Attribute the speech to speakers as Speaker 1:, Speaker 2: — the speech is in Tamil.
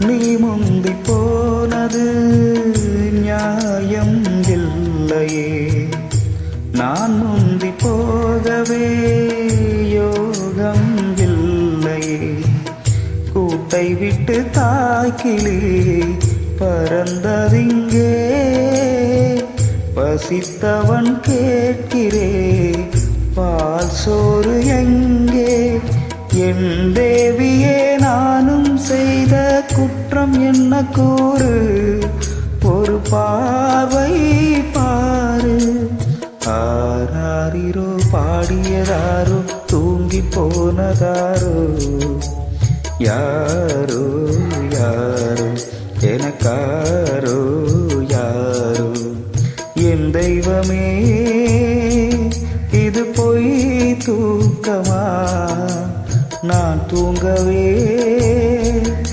Speaker 1: நீ முந்தி போனது நியாயம் இல்லையே, நான் முந்தி போகவே யோகம் இல்லையே. கூட்டை விட்டு தாய்க்கிளி பறந்ததிங்கே, பசித்தவன் கேட்கிறே பால் சோறு எங்கே. என் தேவியே நானும் செய்த குற்றம் என்ன கூறு, ஒரு பார்வை பாரு. ஆராரிரோ பாடியதாரோ, தூங்கி போனதாரோ, யாரோ